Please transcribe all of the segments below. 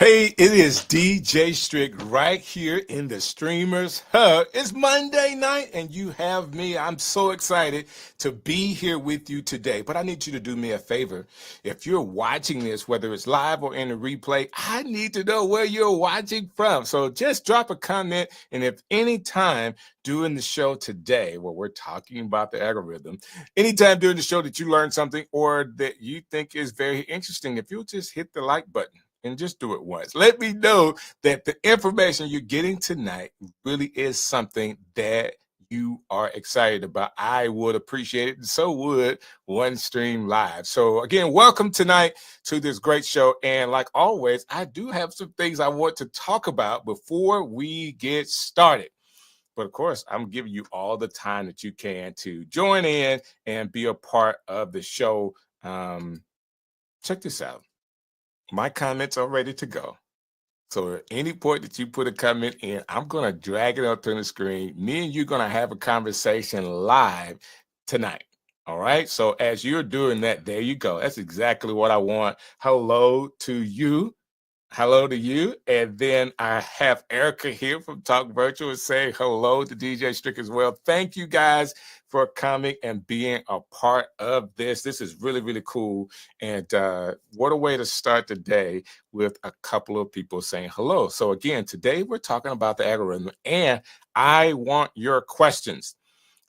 Hey, it is DJ Strick right here in the Streamers Hub. It's Monday night and you have me. I'm so excited to be here with you today. But I need you to do me a favor. If you're watching this, whether it's live or in a replay, I need to know where you're watching from. So just drop a comment. And if any time during the show today, where we're talking about the algorithm, anytime during the show that you learn something or that you think is very interesting, if you'll just hit the like button and just do it once. Let me know that the information you're getting tonight really is something that you are excited about. I would appreciate it, and so would OneStream Live. So again, welcome tonight to this great show. And like always, I do have some things I want to talk about before we get started. But of course, I'm giving you all the time that you can to join in and be a part of the show. Check this out. My comments are ready to go. So at any point that you put a comment in, I'm going to drag it up to the screen. Me and you are going to have a conversation live tonight. All right. So as you're doing that, there you go. That's exactly what I want. Hello to you. Hello to you. And then I have Erica here from Talk Virtual saying hello to DJ Strick as well. Thank you guys for coming and being a part of this. This is really, really cool. And what a way to start the day with a couple of people saying hello. So again, today we're talking about the algorithm and I want your questions.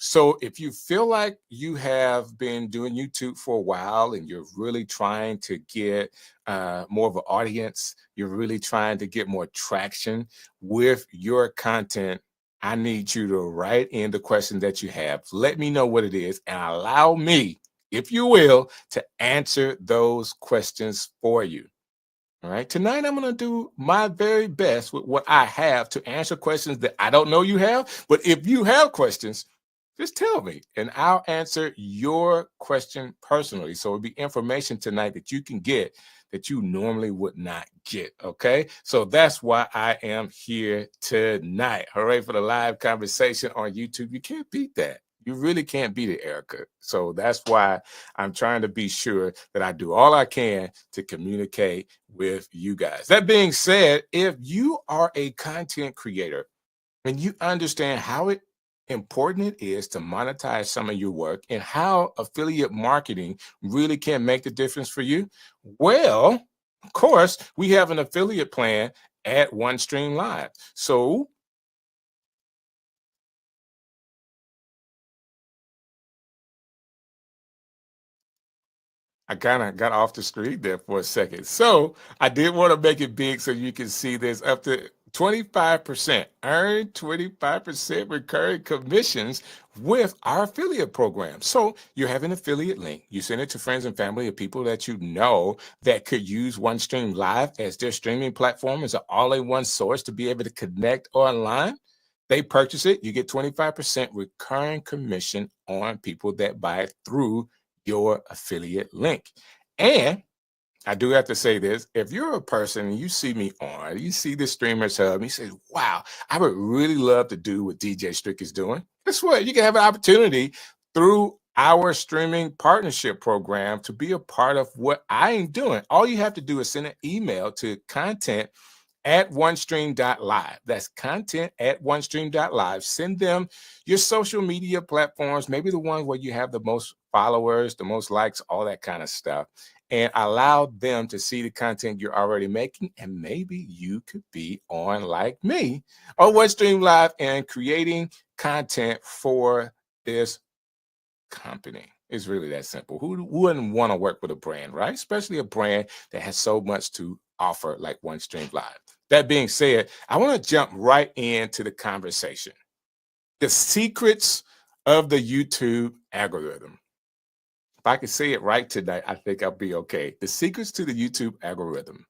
So if you feel like you have been doing YouTube for a while and you're really trying to get more of an audience, you're really trying to get more traction with your content, I need you to write in the question that you have. Let me know what it is and allow me, if you will, to answer those questions for you. All right. Tonight, I'm going to do my very best with what I have to answer questions that I don't know you have. But if you have questions, just tell me and I'll answer your question personally. So it'll be information tonight that you can get that you normally would not get. Okay. So that's why I am here tonight. Hooray for the live conversation on YouTube. You can't beat that. You really can't beat it, Erica. So that's why I'm trying to be sure that I do all I can to communicate with you guys. That being said, if you are a content creator and you understand how important it is to monetize some of your work and how affiliate marketing really can make the difference for you, well, of course, we have an affiliate plan at OneStream Live. So I kind of got off the screen there for a second. So I did want to make it big so you can see this up to 25%. Earn 25% recurring commissions with our affiliate program. So you have an affiliate link. You send it to friends and family of people that you know that could use OneStream Live as their streaming platform as an all-in-one source to be able to connect online. They purchase it. You get 25% recurring commission on people that buy it through your affiliate link. And I do have to say this, if you're a person and you see me on, you see the Streamers Hub, and you say, wow, I would really love to do what DJ Strick is doing. Guess what? You can have an opportunity through our streaming partnership program to be a part of what I am doing. All you have to do is send an email to content@onestream.live. That's content@onestream.live. Send them your social media platforms, maybe the one where you have the most followers, the most likes, all that kind of stuff, and allow them to see the content you're already making. And maybe you could be on, like me, on OneStream Live and creating content for this company. It's really that simple. Who wouldn't want to work with a brand, right? Especially a brand that has so much to offer like OneStream Live. That being said, I want to jump right into the conversation. The secrets of the YouTube algorithm. If I can say it right tonight, I think I'll be okay. The secrets to the YouTube algorithm.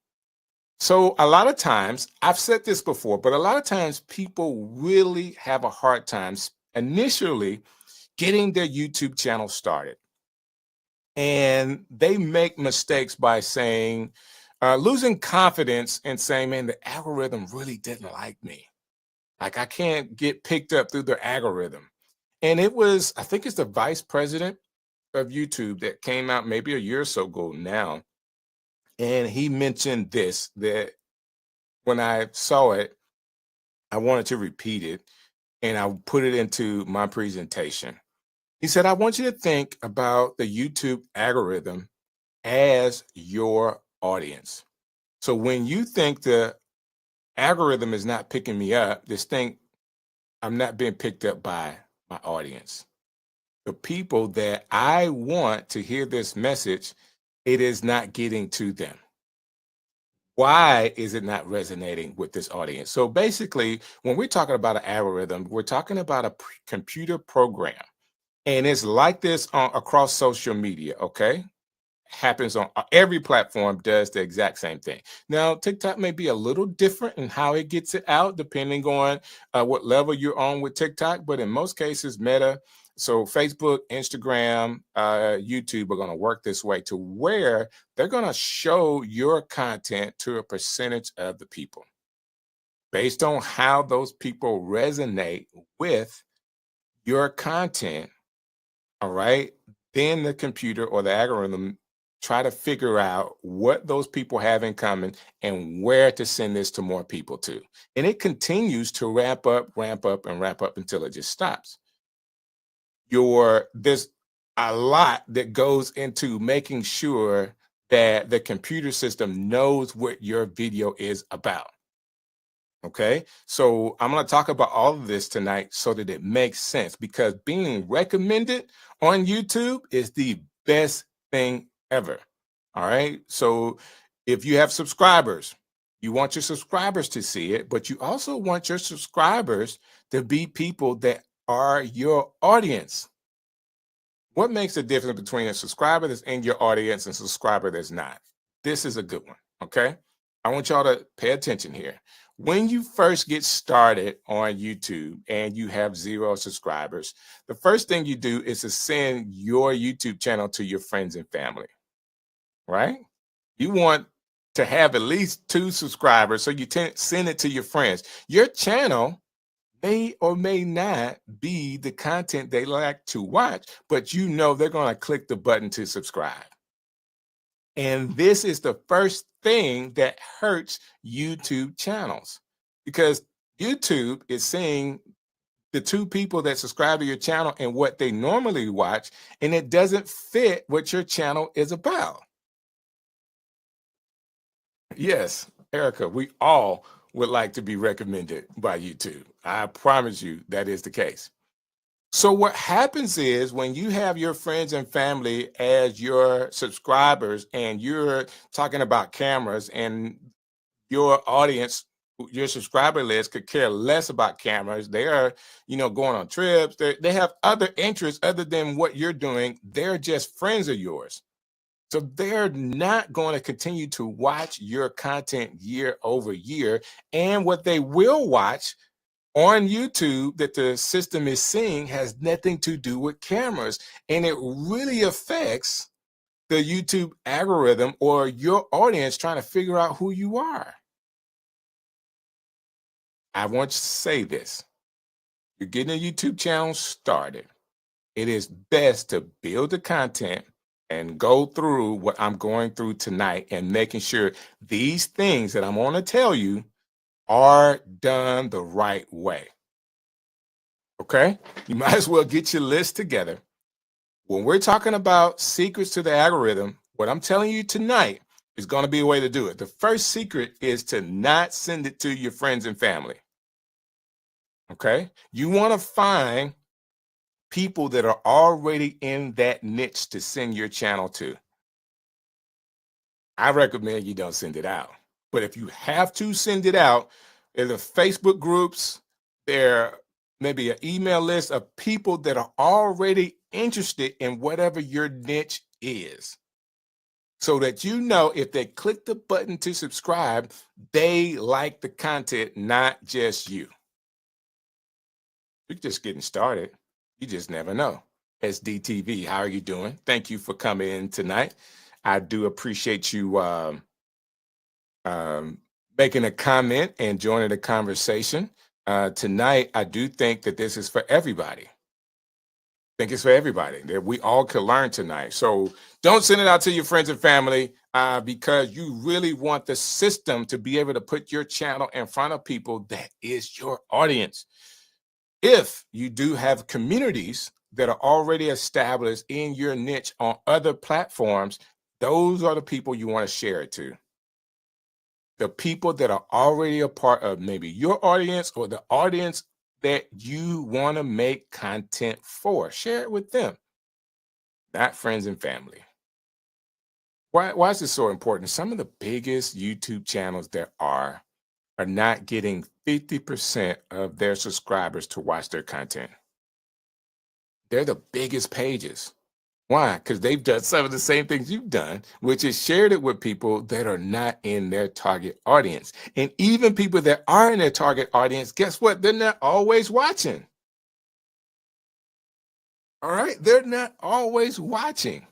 So a lot of times, I've said this before, but a lot of times people really have a hard time initially getting their YouTube channel started. And they make mistakes by saying, losing confidence and saying, man, the algorithm really didn't like me. Like I can't get picked up through their algorithm. And it was, I think it's the vice president of YouTube that came out maybe a year or so ago now. And he mentioned this, that when I saw it, I wanted to repeat it and I put it into my presentation. He said, I want you to think about the YouTube algorithm as your audience. So when you think the algorithm is not picking me up, just think I'm not being picked up by my audience. The people that I want to hear this message, it is not getting to them. Why is it not resonating with this audience? So basically, when we're talking about an algorithm, we're talking about a computer program. And it's like this across social media, okay? Happens on every platform, does the exact same thing. Now, TikTok may be a little different in how it gets it out, depending on what level you're on with TikTok. But in most cases, Meta, so Facebook, Instagram, YouTube are going to work this way to where they're going to show your content to a percentage of the people based on how those people resonate with your content. All right. Then the computer or the algorithm try to figure out what those people have in common and where to send this to more people to. And it continues to ramp up, and ramp up until it just stops. There's a lot that goes into making sure that the computer system knows what your video is about. Okay, so I'm going to talk about all of this tonight so that it makes sense, because being recommended on YouTube is the best thing ever. All right, so if you have subscribers, you want your subscribers to see it, but you also want your subscribers to be people that are your audience. What makes the difference between a subscriber that's in your audience and a subscriber that's not? This is a good one, okay? I want y'all to pay attention here. When you first get started on YouTube and you have 0 subscribers, the first thing you do is to send your YouTube channel to your friends and family, right? You want to have at least 2 subscribers, so you send it to your friends. Your channel may or may not be the content they like to watch, but you know they're going to click the button to subscribe. And this is the first thing that hurts YouTube channels, because YouTube is seeing the 2 people that subscribe to your channel and what they normally watch, and it doesn't fit what your channel is about. Yes, Erica, we all would like to be recommended by YouTube. I promise you that is the case. So what happens is when you have your friends and family as your subscribers and you're talking about cameras, and your audience, your subscriber list could care less about cameras. They are, going on trips. They have other interests other than what you're doing. They're just friends of yours. So they're not going to continue to watch your content year over year. And what they will watch on YouTube that the system is seeing has nothing to do with cameras. And it really affects the YouTube algorithm or your audience trying to figure out who you are. I want you to say this. You're getting a YouTube channel started. It is best to build the content and go through what I'm going through tonight and making sure these things that I'm going to tell you are done the right way. Okay? You might as well get your list together. When we're talking about secrets to the algorithm, what I'm telling you tonight is going to be a way to do it. The first secret is to not send it to your friends and family. Okay? You want to find people that are already in that niche to send your channel to. I recommend you don't send it out. But if you have to send it out, there's a Facebook groups, there may be an email list of people that are already interested in whatever your niche is, so that you know if they click the button to subscribe, they like the content, not just you. You're just getting started. You just never know. SDTV, how are you doing? Thank you for coming in tonight. I do appreciate you making a comment and joining the conversation. Tonight, I do think that this is for everybody. think it's for everybody that we all could learn tonight. So don't send it out to your friends and family because you really want the system to be able to put your channel in front of people that is your audience. If you do have communities that are already established in your niche on other platforms, those are the people you want to share it to. The people that are already a part of maybe your audience or the audience that you want to make content for. Share it with them, not friends and family. Why is this so important? Some of the biggest YouTube channels there are not getting 50% of their subscribers to watch their content. They're the biggest pages. Why? Because they've done some of the same things you've done, which is shared it with people that are not in their target audience. And even people that are in their target audience, guess what? They're not always watching. All right? They're not always watching.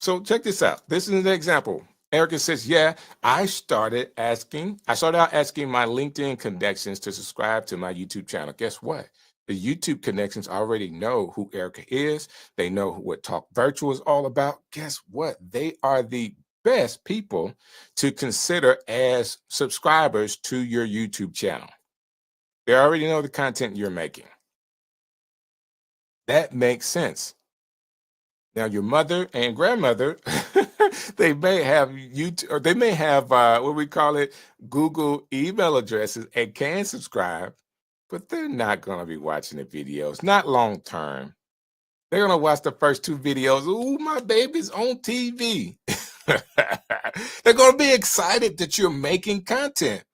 So check this out. This is an example. Erica says, yeah, I started out asking my LinkedIn connections to subscribe to my YouTube channel. Guess what? The YouTube connections already know who Erica is. They know what Talk Virtual is all about. Guess what? They are the best people to consider as subscribers to your YouTube channel. They already know the content you're making. That makes sense. Now, your mother and grandmother, they may have YouTube, or they may have what we call it, Google email addresses and can subscribe, but they're not going to be watching the videos, not long term. They're going to watch the first 2 videos. Ooh, my baby's on TV. They're going to be excited that you're making content,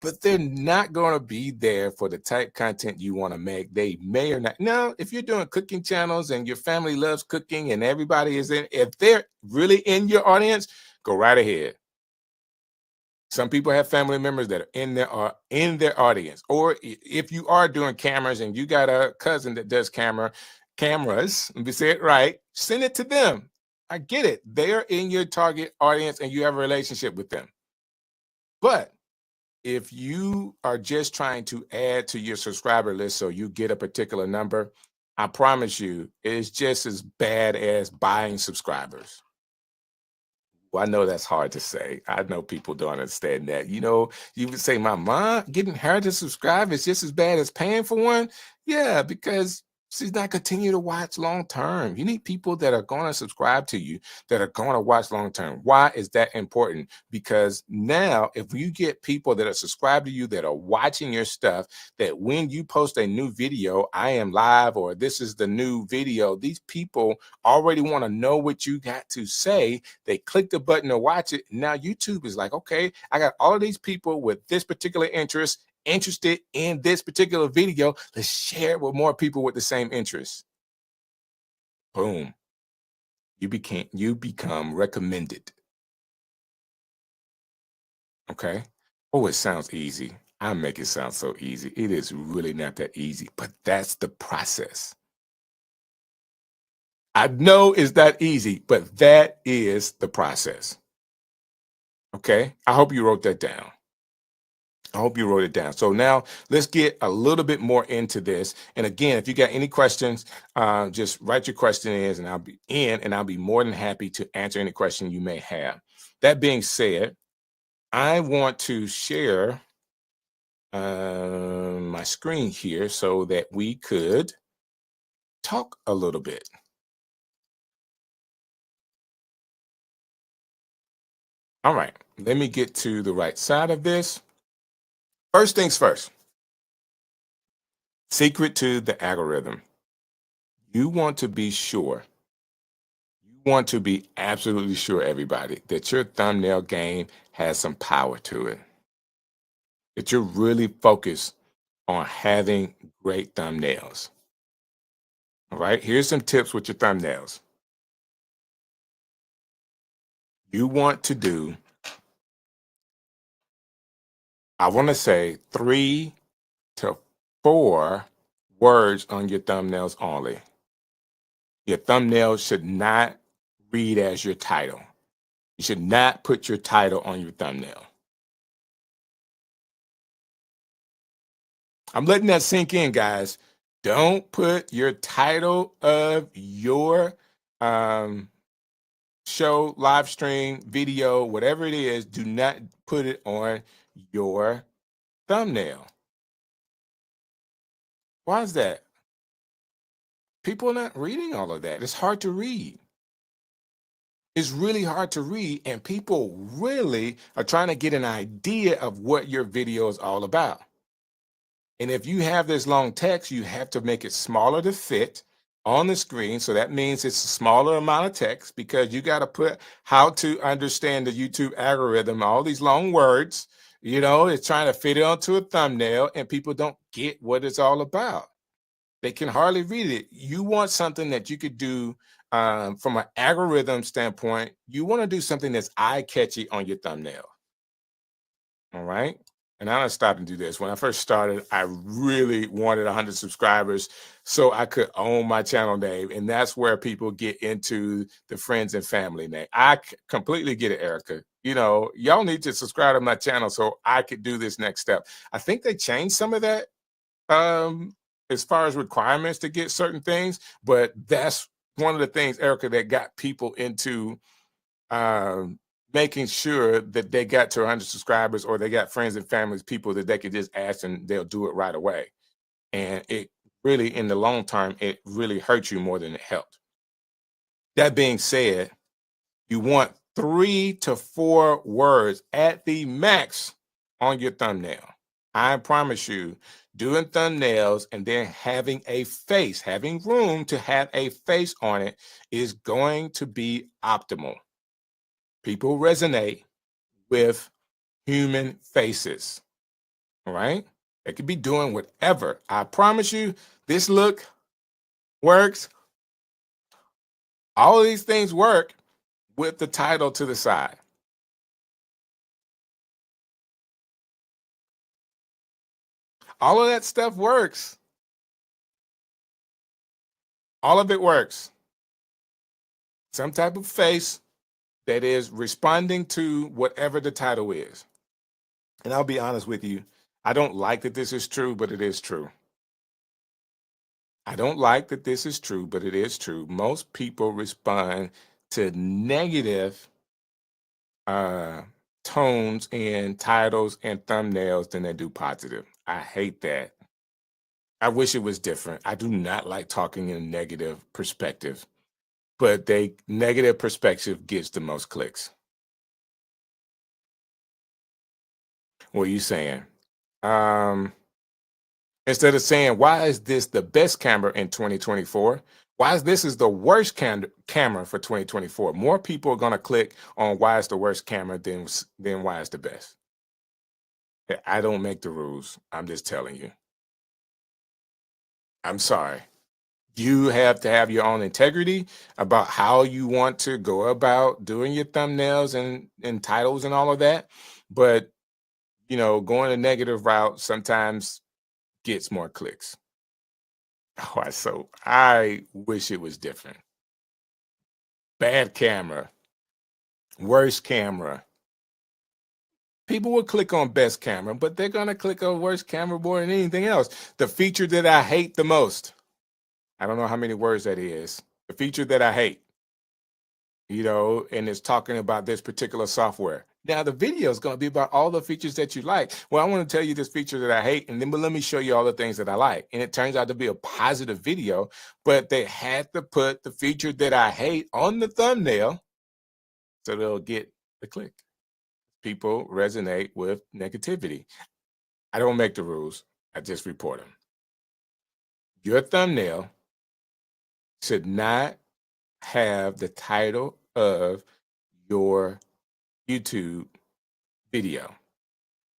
but they're not going to be there for the type content you want to make. They may or not. Now, if you're doing cooking channels and your family loves cooking and everybody is in, if they're really in your audience, go right ahead. Some people have family members that are in their audience. Or if you are doing cameras and you got a cousin that does cameras, let me say it right, send it to them. I get it. They're in your target audience and you have a relationship with them. But if you are just trying to add to your subscriber list so you get a particular number, I promise you, it's just as bad as buying subscribers. Well, I know that's hard to say. I know people don't understand that. You know, you would say, my mom getting her to subscribe is just as bad as paying for one. Yeah, because she's not continue to watch long term. You need people that are going to subscribe to you, that are going to watch long term. Why is that important? Because now, if you get people that are subscribed to you, that are watching your stuff, that when you post a new video, I am live, or this is the new video, these people already want to know what you got to say. They click the button to watch it. Now YouTube is like, okay, I got all of these people with this particular interest interested in this particular video. Let's share it with more people with the same interest. Boom. You become recommended. Okay. Oh, it sounds easy. I make it sound so easy. It is really not that easy, but that's the process. I know it's not easy, but that is the process. Okay. I hope you wrote that down. I hope you wrote it down. So now let's get a little bit more into this. And again, if you got any questions, just write your question in and I'll be more than happy to answer any question you may have. That being said, I want to share my screen here so that we could talk a little bit. All right, let me get to the right side of this. First things first, secret to the algorithm. You want to be sure, you want to be absolutely sure, everybody, that your thumbnail game has some power to it, that you're really focused on having great thumbnails. All right, here's some tips with your thumbnails. You want to do, I want to say 3 to 4 words on your thumbnails only. Your thumbnail should not read as your title. You should not put your title on your thumbnail. I'm letting that sink in, guys. Don't put your title of your show, live stream, video, whatever it is, do not put it on your thumbnail. Why is that? People are not reading all of that. It's hard to read. It's really hard to read, and people really are trying to get an idea of what your video is all about. And if you have this long text, you have to make it smaller to fit on the screen. So that means it's a smaller amount of text, because you got to put how to understand the YouTube algorithm, all these long words, it's trying to fit it onto a thumbnail, and people don't get what it's all about. They can hardly read it. You want something that you could do from an algorithm standpoint. You want to do something that's eye-catchy on your thumbnail. All right. And I started to do this. When I first started, I really wanted 100 subscribers so I could own my channel name. And that's where people get into the friends and family name. I completely get it, Erica. Y'all need to subscribe to my channel so I could do this next step. I think they changed some of that as far as requirements to get certain things. But that's one of the things, Erica, that got people into making sure that they got to 100 subscribers, or they got friends and families, people that they could just ask and they'll do it right away. And it really, in the long term, it really hurt you more than it helped. That being said, you want 3 to 4 words at the max on your thumbnail. I promise you, doing thumbnails and then having a face, having room to have a face on it, is going to be optimal. People resonate with human faces. All right? They could be doing whatever. I promise you, this look works. All of these things work with the title to the side. All of that stuff works. All of it works. Some type of face that is responding to whatever the title is. And I'll be honest with you, I don't like that this is true, but it is true. I don't like that this is true, but it is true. Most people respond to negative tones in titles and thumbnails than they do positive. I hate that. I wish it was different. I do not like talking in a negative perspective, but negative perspective gets the most clicks. What are you saying? Instead of saying, why is this the best camera in 2024? Why is this the worst camera for 2024? More people are going to click on why it's the worst camera than why it's the best. I don't make the rules. I'm just telling you. I'm sorry. You have to have your own integrity about how you want to go about doing your thumbnails and titles and all of that. But, going a negative route sometimes gets more clicks. Oh, so I wish it was different. Bad camera, worst camera. People will click on best camera, but they're going to click on worst camera more than anything else. The feature that I hate the most. I don't know how many words that is. The feature that I hate, and it's talking about this particular software. Now, the video is going to be about all the features that you like. Well, I want to tell you this feature that I hate, and then let me show you all the things that I like. And it turns out to be a positive video, but they had to put the feature that I hate on the thumbnail so they'll get the click. People resonate with negativity. I don't make the rules. I just report them. Your thumbnail should not have the title of your YouTube video.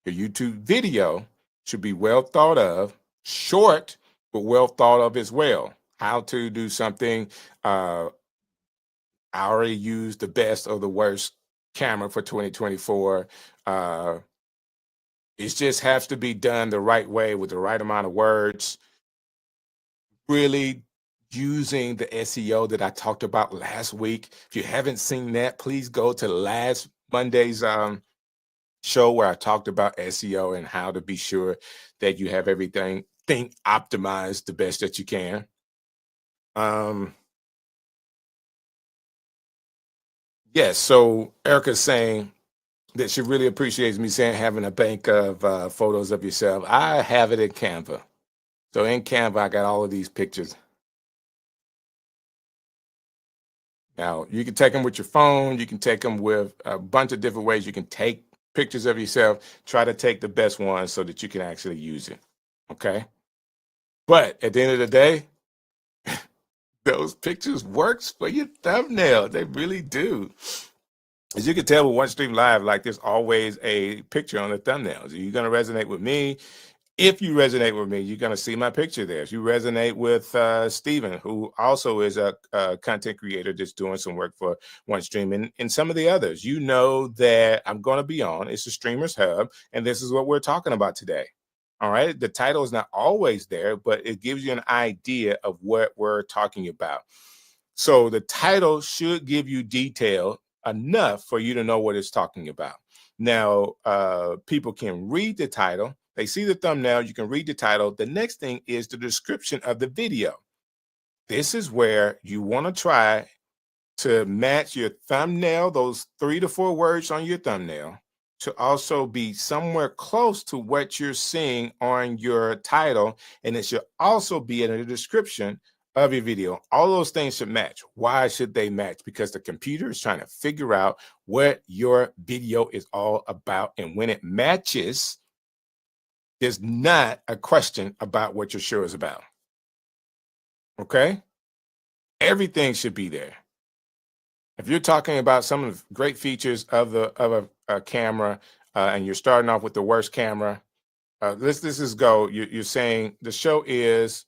Your YouTube video should be well thought of, short, but well thought of as well. How to do something. I already used the best of the worst camera for 2024. It just has to be done the right way with the right amount of words. Really using the SEO that I talked about last week. If you haven't seen that, please go to last Monday's show where I talked about SEO and how to be sure that you have everything everything optimized the best that you can. Um, yes, so Erica's saying that she really appreciates me saying having a bank of photos of yourself. I have it in Canva. So in Canva, I got all of these pictures. Now, you can take them with your phone. You can take them with a bunch of different ways. You can take pictures of yourself, try to take the best ones so that you can actually use it. Okay. But at the end of the day, those pictures works for your thumbnail. They really do. As you can tell with OneStream Live, like there's always a picture on the thumbnails. You're going to resonate with me. If you resonate with me, you're going to see my picture there. If you resonate with Steven, who also is a content creator that's doing some work for OneStream and some of the others, you know that I'm going to be on. It's the Streamers Hub, and this is what we're talking about today. All right. The title is not always there, but it gives you an idea of what we're talking about. So the title should give you detail enough for you to know what it's talking about. Now, people can read the title. They see the thumbnail. You can read the title. The next thing is the description of the video. This is where you want to try to match your thumbnail, those 3 to 4 words on your thumbnail, to also be somewhere close to what you're seeing on your title. And it should also be in the description of your video. All those things should match. Why should they match? Because the computer is trying to figure out what your video is all about. And when it matches, there's not a question about what your show is about. Okay? Everything should be there. If you're talking about some of the great features of a camera, and you're starting off with the worst camera, this is go. You're saying the show is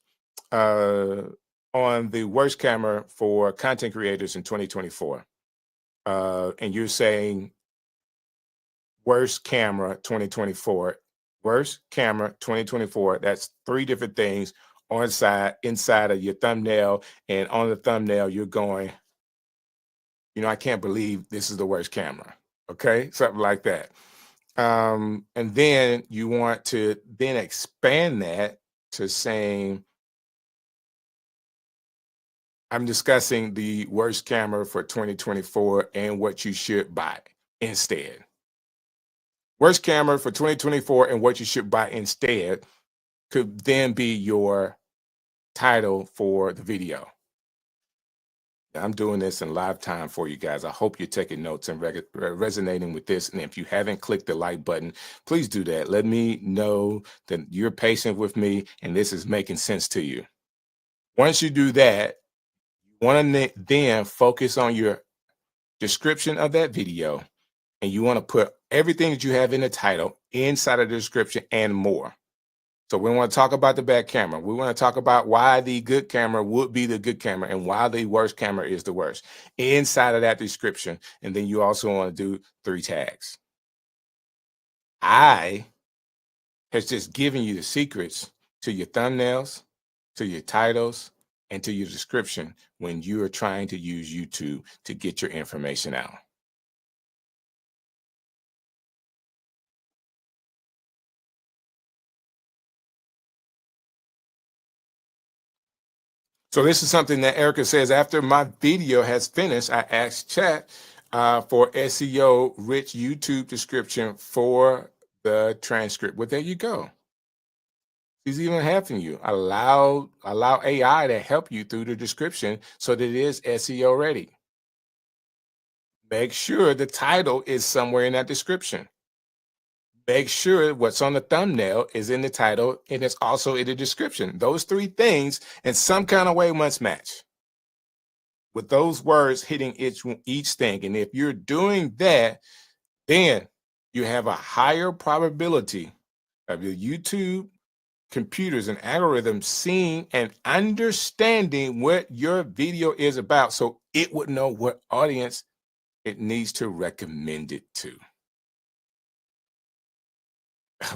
on the worst camera for content creators in 2024, and you're saying worst camera 2024, worst camera 2024. That's 3 different things inside of your thumbnail, and on the thumbnail you're going, I can't believe this is the worst camera. Okay, something like that. And then you want to then expand that to saying, I'm discussing the worst camera for 2024 and what you should buy instead. Worst camera for 2024 and what you should buy instead could then be your title for the video. I'm doing this in live time for you guys. I hope you're taking notes and resonating with this. And if you haven't clicked the like button, please do that. Let me know that you're patient with me and this is making sense to you. Once you do that, you want to then focus on your description of that video. And you want to put everything that you have in the title inside of the description and more. So we want to talk about the bad camera. We want to talk about why the good camera would be the good camera and why the worst camera is the worst inside of that description. And then you also want to do 3 tags. I has just given you the secrets to your thumbnails, to your titles, and to your description when you are trying to use YouTube to get your information out. So this is something that Erica says, after my video has finished, I asked chat for SEO rich YouTube description for the transcript. Well, there you go. She's even helping you. Allow AI to help you through the description so that it is SEO ready. Make sure the title is somewhere in that description. Make sure what's on the thumbnail is in the title and it's also in the description. Those 3 things in some kind of way must match, with those words hitting each thing. And if you're doing that, then you have a higher probability of your YouTube computers and algorithms seeing and understanding what your video is about, so it would know what audience it needs to recommend it to.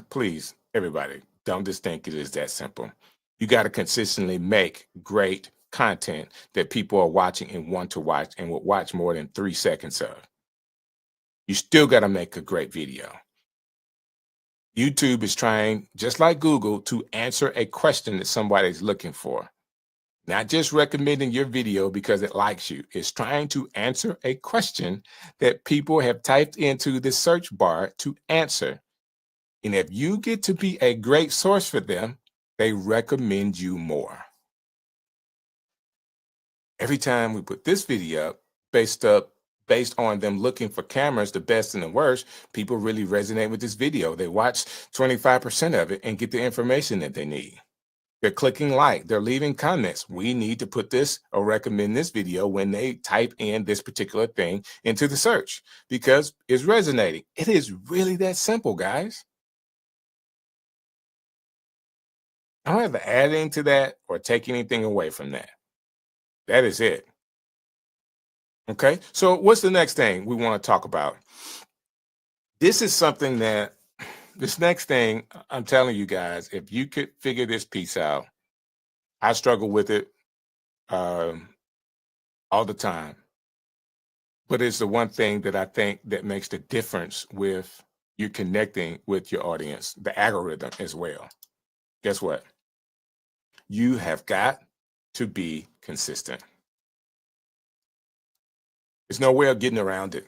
Please, everybody, don't just think it is that simple. You got to consistently make great content that people are watching and want to watch and will watch more than 3 seconds of. You still got to make a great video. YouTube is trying, just like Google, to answer a question that somebody's looking for. Not just recommending your video because it likes you. It's trying to answer a question that people have typed into the search bar to answer. And if you get to be a great source for them, they recommend you more. Every time we put this video up based on them looking for cameras, the best and the worst, people really resonate with this video. They watch 25% of it and get the information that they need. They're clicking like, they're leaving comments. We need to put this or recommend this video when they type in this particular thing into the search because it's resonating. It is really that simple, guys. I don't have to add anything to that or take anything away from that. That is it. Okay, so what's the next thing we want to talk about? This is something that, this next thing, I'm telling you guys, if you could figure this piece out, I struggle with it all the time. But it's the one thing that I think that makes the difference with you connecting with your audience, the algorithm as well. Guess what? You have got to be consistent. There's no way of getting around it.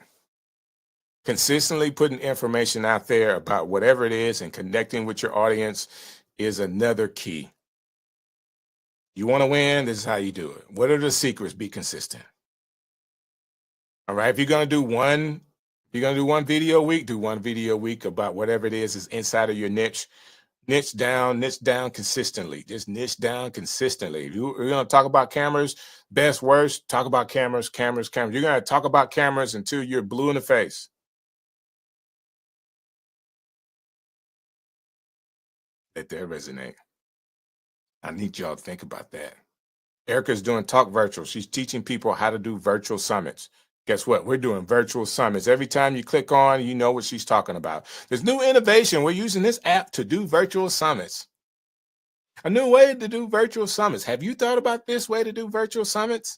Consistently putting information out there about whatever it is and connecting with your audience is another key. You want to win, this is how you do it. What are the secrets? Be consistent. All right. If you're going to do one video a week, do one video a week about whatever it is inside of your niche. Niche down consistently. Just niche down consistently. You're going to talk about cameras, best, worst, talk about cameras. You're going to talk about cameras until you're blue in the face. Let that resonate. I need y'all to think about that. Erica's doing Talk Virtual. She's teaching people how to do virtual summits. Guess what? We're doing virtual summits. Every time you click on, you know what she's talking about. There's new innovation. We're using this app to do virtual summits. A new way to do virtual summits. Have you thought about this way to do virtual summits?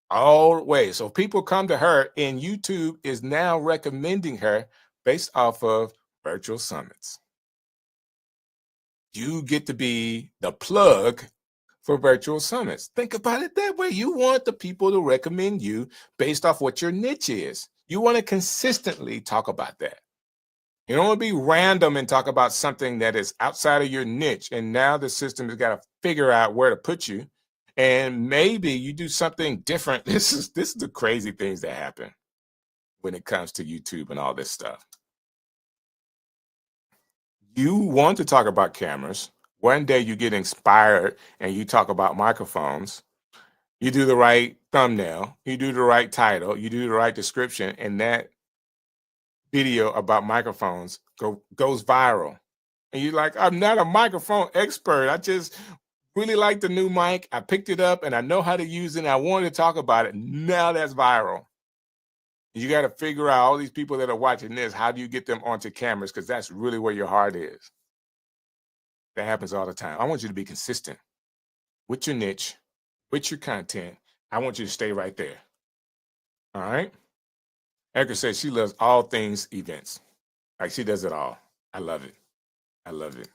All ways. So people come to her and YouTube is now recommending her based off of virtual summits. You get to be the plug for virtual summits. Think about it that way. You want the people to recommend you based off what your niche is. You want to consistently talk about that. You don't want to be random and talk about something that is outside of your niche. And now the system has got to figure out where to put you. And maybe you do something different. This is the crazy things that happen when it comes to YouTube and all this stuff. You want to talk about cameras. One day you get inspired and you talk about microphones. You do the right thumbnail, you do the right title, you do the right description, and that video about microphones goes viral. And you're like, I'm not a microphone expert. I just really like the new mic. I picked it up and I know how to use it. And I wanted to talk about it. Now that's viral. You got to figure out all these people that are watching this. How do you get them onto cameras? Because that's really where your heart is. That happens all the time. I want you to be consistent with your niche, with your content. I want you to stay right there. All right. Erica says she loves all things events. Like she does it all. I love it. I love it.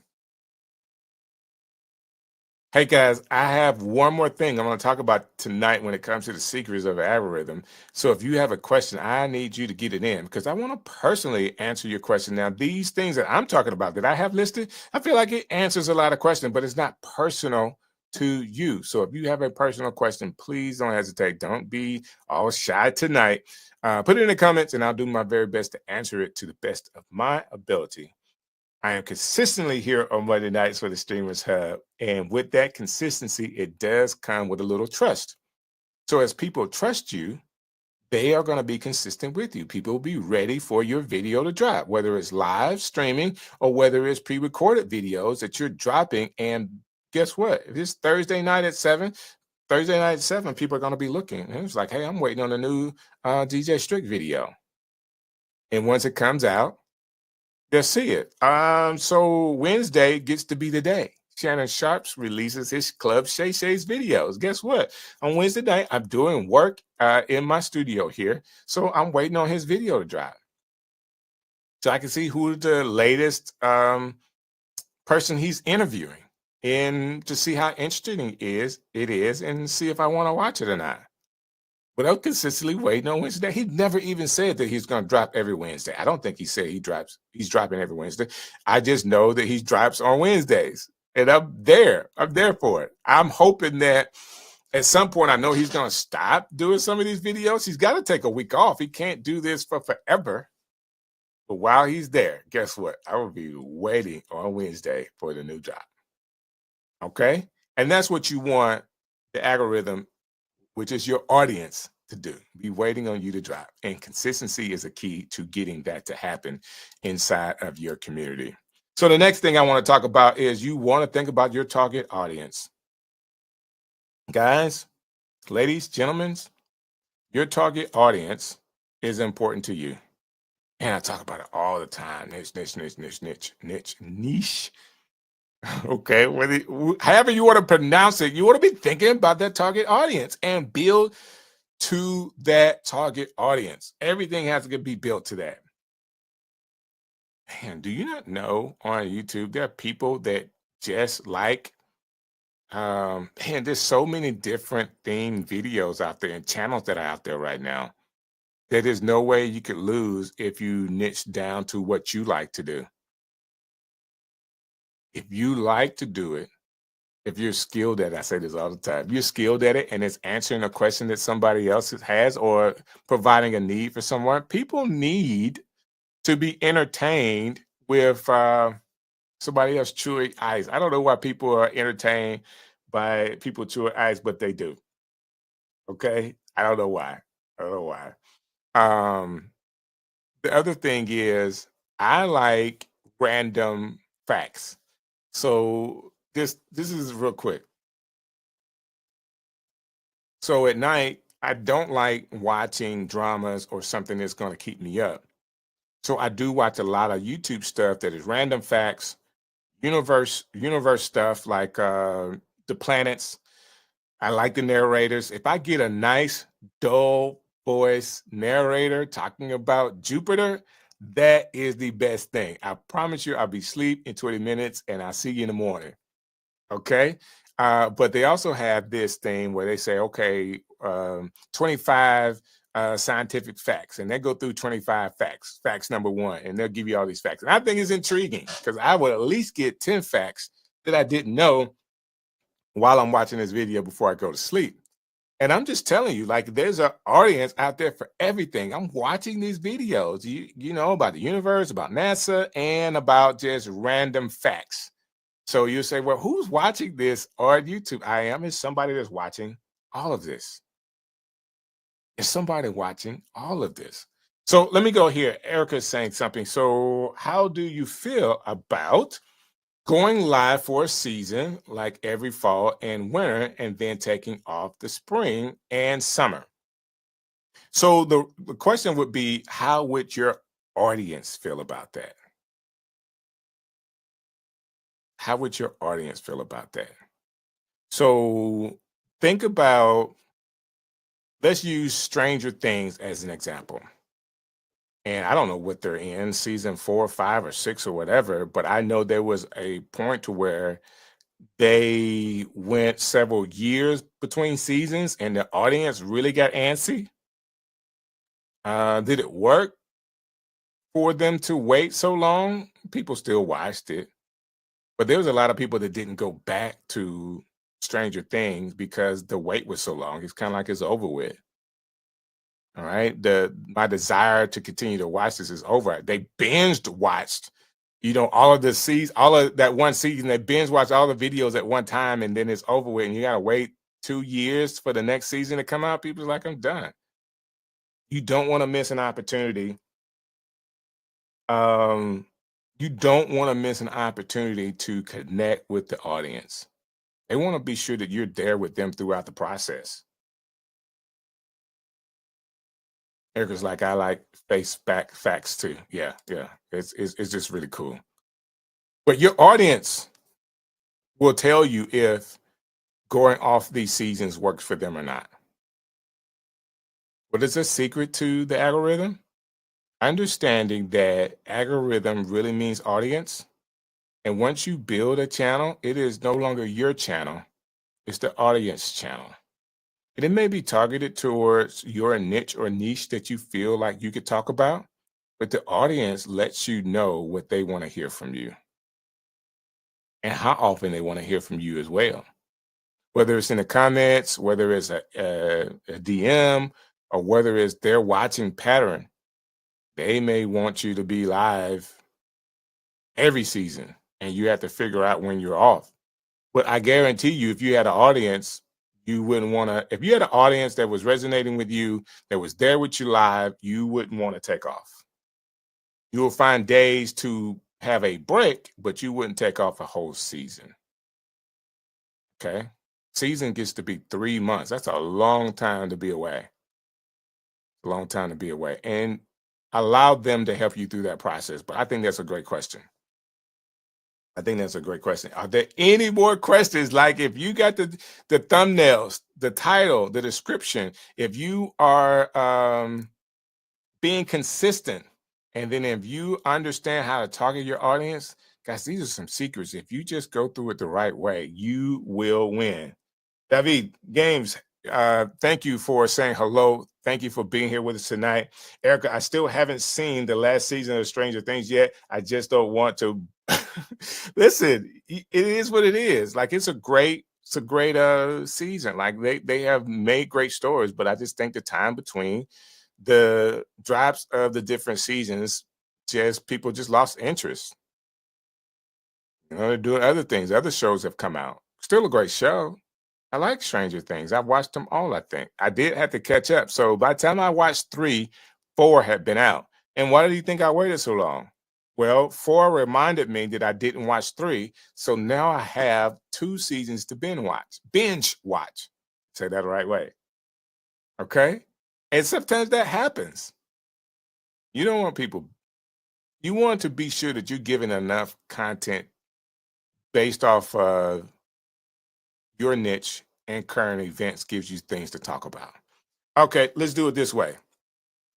Hey guys, I have one more thing I'm going to talk about tonight when it comes to the secrets of an algorithm. So if you have a question, I need you to get it in because I want to personally answer your question. Now, these things that I'm talking about that I have listed, I feel like it answers a lot of questions, but it's not personal to you. So if you have a personal question, please don't hesitate. Don't be all shy tonight. Put it in the comments and I'll do my very best to answer it to the best of my ability. I am consistently here on Monday nights for the Streamers Hub. And with that consistency, it does come with a little trust. So as people trust you, they are going to be consistent with you. People will be ready for your video to drop, whether it's live streaming or whether it's pre-recorded videos that you're dropping. And guess what? If it's Thursday night at 7, people are going to be looking. And it's like, hey, I'm waiting on a new DJ Strick video. And once it comes out, they'll see it. So Wednesday gets to be the day. Shannon Sharps releases his Club Shay Shay's videos. Guess what? On Wednesday night, I'm doing work in my studio here. So I'm waiting on his video to drop. so I can see who the latest person he's interviewing and to see how interesting it is and see if I want to watch it or not. But I'm consistently waiting on Wednesday. He never even said that he's going to drop every Wednesday. I don't think he said he's dropping every Wednesday. I just know that he drops on Wednesdays. And I'm there. I'm there for it. I'm hoping that at some point, I know he's going to stop doing some of these videos. He's got to take a week off. He can't do this for forever. But while he's there, guess what? I will be waiting on Wednesday for the new drop. Okay? And that's what you want the algorithm, which is your audience, to do. Be waiting on you to drop. And consistency is a key to getting that to happen inside of your community. So the next thing I want to talk about is you want to think about your target audience. Guys, ladies, gentlemen, your target audience is important to you. And I talk about it all the time. Niche. Okay, however you want to pronounce it, you want to be thinking about that target audience and build to that target audience. Everything has to be built to that. Man, do you not know on YouTube there are people that just like man, there's so many different themed videos out there and channels that are out there right now. There is no way you could lose if you niche down to what you like to do. If you like to do it, if you're skilled at it, I say this all the time, you're skilled at it and it's answering a question that somebody else has or providing a need for someone, people need to be entertained with somebody else chewing ice. I don't know why people are entertained by people chewing ice, but they do. Okay? I don't know why. I don't know why. The other thing is I like random facts. So this is real quick. So at night, I don't like watching dramas or something that's going to keep me up. So I do watch a lot of YouTube stuff that is random facts, universe stuff like the planets. I like the narrators. If I get a nice dull voice narrator talking about Jupiter, that is the best thing. I promise you, I'll be asleep in 20 minutes and I'll see you in the morning. Okay. But they also have this thing where they say, okay, 25 scientific facts, and they go through 25 facts. Facts number one, and they'll give you all these facts. And I think it's intriguing because I would at least get 10 facts that I didn't know while I'm watching this video before I go to sleep. And I'm just telling you, like, there's an audience out there for everything. I'm watching these videos, you know, about the universe, about NASA, and about just random facts. So you say, well, who's watching this on YouTube? I am. Is somebody that's watching all of this. Is somebody watching all of this? So let me go here. Erica's saying something. So how do you feel about going live for a season like every fall and winter and then taking off the spring and summer? So the question would be, how would your audience feel about that? How would your audience feel about that? So think about, let's use Stranger Things as an example. And I don't know what they're in, season 4 or 5 or 6 or whatever, but I know there was a point to where they went several years between seasons and the audience really got antsy. Did it work for them to wait so long? People still watched it. But there was a lot of people that didn't go back to Stranger Things because the wait was so long. It's kind of like it's over with. All right. My desire to continue to watch this is over. They binged watched, you know, all of the seasons, all of that one season. They binge watched all the videos at one time, and then it's over with. And you gotta wait 2 years for the next season to come out. People's like, I'm done. You don't want to miss an opportunity. You don't want to miss an opportunity to connect with the audience. They want to be sure that you're there with them throughout the process. Erica's like, I like face back facts too. Yeah, yeah. It's just really cool. But your audience will tell you if going off these seasons works for them or not. What is the secret to the algorithm? Understanding that algorithm really means audience. And once you build a channel, it is no longer your channel, it's the audience channel. And it may be targeted towards your niche or niche that you feel like you could talk about, but the audience lets you know what they want to hear from you and how often they want to hear from you as well. Whether it's in the comments, whether it's a DM, or whether it's their watching pattern, they may want you to be live every season and you have to figure out when you're off. But I guarantee you, if you had an audience, you wouldn't want to, if you had an audience that was resonating with you, that was there with you live, you wouldn't want to take off. You'll find days to have a break, but you wouldn't take off a whole season. Okay. Season gets to be 3 months. That's a long time to be away. A long time to be away. And allow them to help you through that process. But I think that's a great question. I think that's a great question. Are there any more questions? Like if you got the thumbnails, the title, the description, if you are being consistent, and then if you understand how to target your audience, guys, these are some secrets. If you just go through it the right way, you will win. David Games, thank you for saying hello. Thank you for being here with us tonight. Erica, I still haven't seen the last season of Stranger Things yet. I just don't want to. Listen, it is what it is. Like it's a great season. Like they have made great stories, but I just think the time between the drops of the different seasons, just people just lost interest. You know, they're doing other things. Other shows have come out. Still a great show. I like Stranger Things. I've watched them all, I think. I did have to catch up. So by the time I watched 3, 4 had been out. And why do you think I waited so long? Well, 4 reminded me that I didn't watch 3. So now I have 2 seasons to binge watch. Binge watch. Say that the right way. Okay? And sometimes that happens. You don't want people, you want to be sure that you're giving enough content based off of your niche and current events gives you things to talk about. Okay, let's do it this way.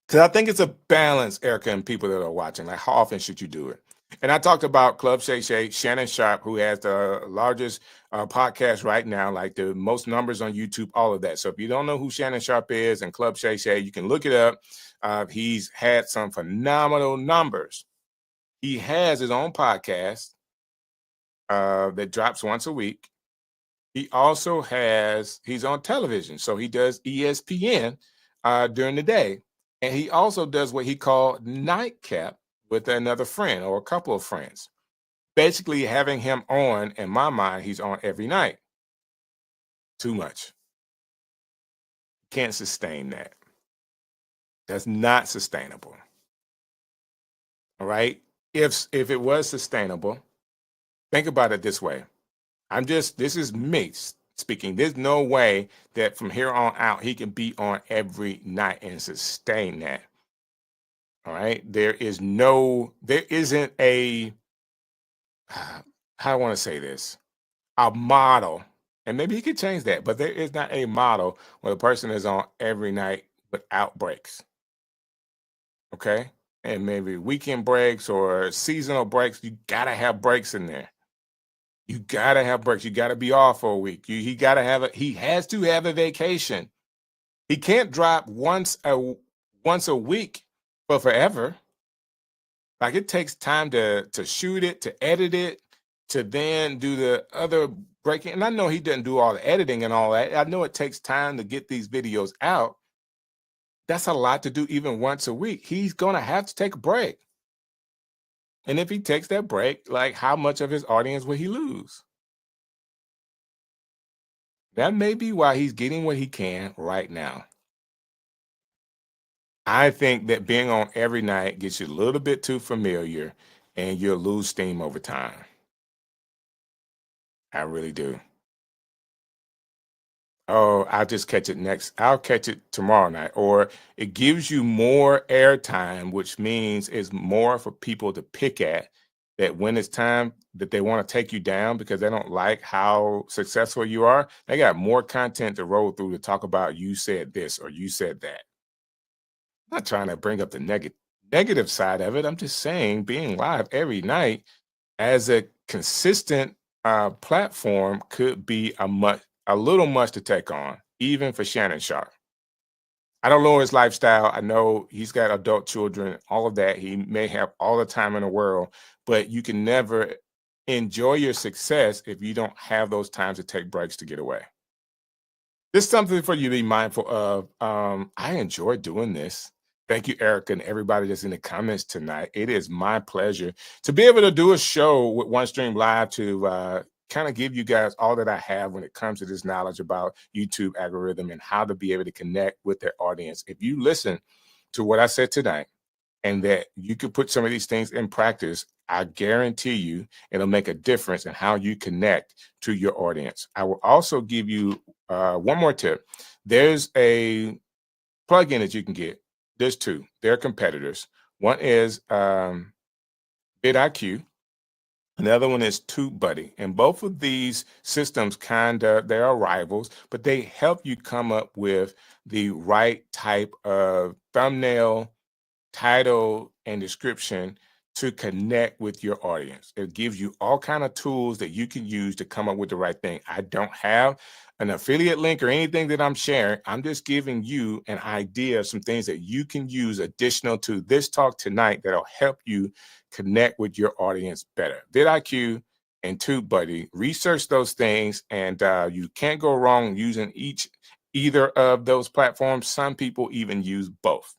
Because I think it's a balance, Erica, and people that are watching. Like, how often should you do it? And I talked about Club Shay Shay, Shannon Sharp, who has the largest podcast right now, like the most numbers on YouTube, all of that. So if you don't know who Shannon Sharp is and Club Shay Shay, you can look it up. He's had some phenomenal numbers. He has his own podcast that drops once a week. He also he's on television. So he does ESPN during the day. And he also does what he called Nightcap with another friend or a couple of friends. Basically having him on, in my mind, he's on every night. Too much. Can't sustain that. That's not sustainable. All right. If it was sustainable, think about it this way. This is me speaking. There's no way that from here on out he can be on every night and sustain that. All right. There isn't a, how do I want to say this? A model. And maybe he could change that, but there is not a model where the person is on every night without breaks. Okay. And maybe weekend breaks or seasonal breaks. You got to have breaks in there. You gotta have breaks. You gotta be off for a week. He has to have a vacation. He can't drop once a week for forever. Like it takes time to shoot it, to edit it, to then do the other breaking. And I know he doesn't do all the editing and all that. I know it takes time to get these videos out. That's a lot to do even once a week. He's gonna have to take a break. And if he takes that break, like how much of his audience will he lose? That may be why he's getting what he can right now. I think that being on every night gets you a little bit too familiar and you'll lose steam over time. I really do. Oh, I'll just catch it next. I'll catch it tomorrow night. Or it gives you more airtime, which means it's more for people to pick at, that when it's time that they want to take you down because they don't like how successful you are, they got more content to roll through to talk about you said this or you said that. I'm not trying to bring up the negative side of it. I'm just saying being live every night as a consistent platform could be a little much to take on, even for Shannon Sharp. I don't know his lifestyle. I know he's got adult children, all of that. He may have all the time in the world, but you can never enjoy your success if you don't have those times to take breaks to get away. This is something for you to be mindful of. I enjoy doing this. Thank you, Erica, and everybody that's in the comments tonight. It is my pleasure to be able to do a show with OneStream Live to kind of give you guys all that I have when it comes to this knowledge about YouTube algorithm and how to be able to connect with their audience. If you listen to what I said tonight and that you could put some of these things in practice, I guarantee you it'll make a difference in how you connect to your audience. I will also give you one more tip. There's a plugin that you can get. There's two. They're competitors. One is vidIQ. And the other one is TubeBuddy. And both of these systems they are rivals, but they help you come up with the right type of thumbnail, title, and description to connect with your audience. It gives you all kind of tools that you can use to come up with the right thing. I don't have an affiliate link or anything that I'm sharing. I'm just giving you an idea of some things that you can use additional to this talk tonight that'll help you connect with your audience better. vidIQ and TubeBuddy, research those things, and you can't go wrong using either of those platforms. Some people even use both.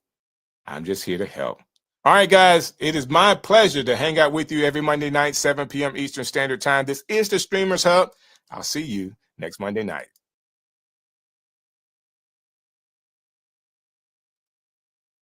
I'm just here to help. All right, guys, it is my pleasure to hang out with you every Monday night, 7 p.m. Eastern Standard Time. This is the Streamers Hub. I'll see you next Monday night.